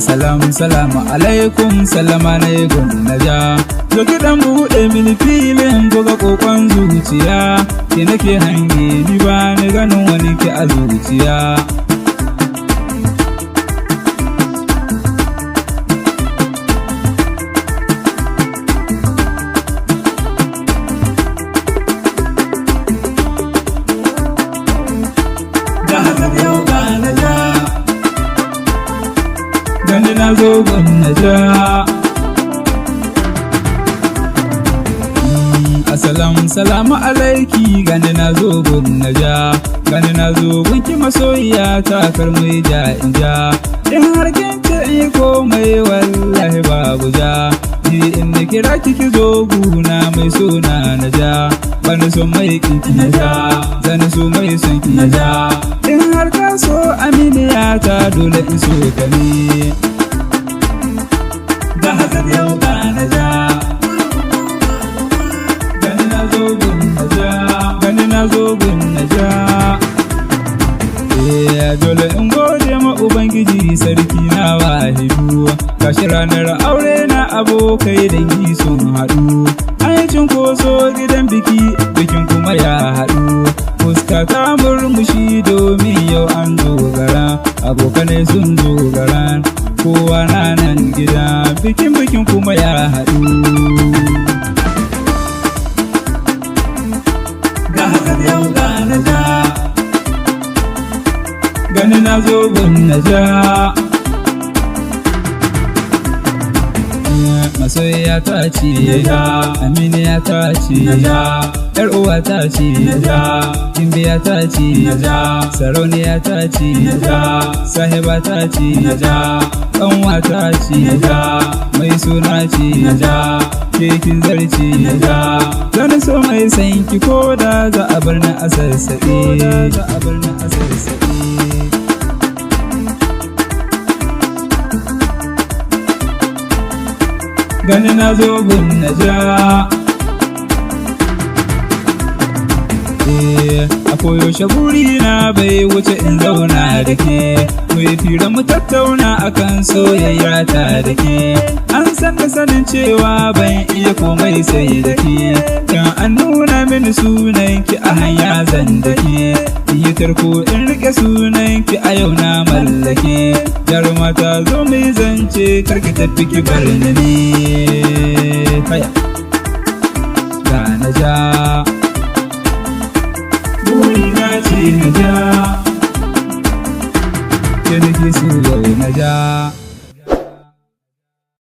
salamu alaikum salama alaikum Naja. Zo ki dan buɗe mini filin buga kokon zuciya, ke nake hange ni ba ni ganin wani ki a zuciya. Gani na zo gun Naja. Salamu alaiki, gani na zo gun Naja. Gani na zo gun ki masoyiya ta karmai ja in ja. In har kin ce in komai wallahi babu ja. Ni in na kira ki zo guna mai suna Naja. Bani so mai kinki Naja, zani so mai son ki Naja. In har ka so aminiya ta dole in so ka ne. Da haka yau ga Naja. Gani na zo gun Naja. Gani na zo gun Naja. Dole in gode ma Ubangiji sarki na wahidu. Gashi ranar aure na abokai dangi sun haɗu. An cinkoso gidan biki, bikin kuma ya haɗu. Fuska ta murmushi domin yau an dogara, abokanai sun dogara. Kowa na nan gida, bikin kuma ya haɗu. Ga haka yau ga Naja. Gani na zo gun Naja. Masoyiya ta ce Naja, aminiya ta ce Naja, yar uwa ta ce Naja, gimbiya ta ce Naja, sarauniya ta ce Naja, sahiba ta ce Naja, kanwa ta ce Naja, mai suna ce Naja, kekin zarce Naja. Zan so mai sanki ko da za a bar ni a sassaɓe. Gani na zo gun Naja. A koyaushe burina bai wuce in zauna da ke, mu yi fira mu tattauna akan soyayya ta da ke. An san da sanin cewa ban iya komai sai da ke, kan an nuna mini sunanki a hanya zan da ke. Yi tarko in rike sunanki a yau na mallake. Jarumata zo mai zance karki tafi ki bar ni ne. Haya ga Naja. Burina ce Naja, ke nake so yau Naja.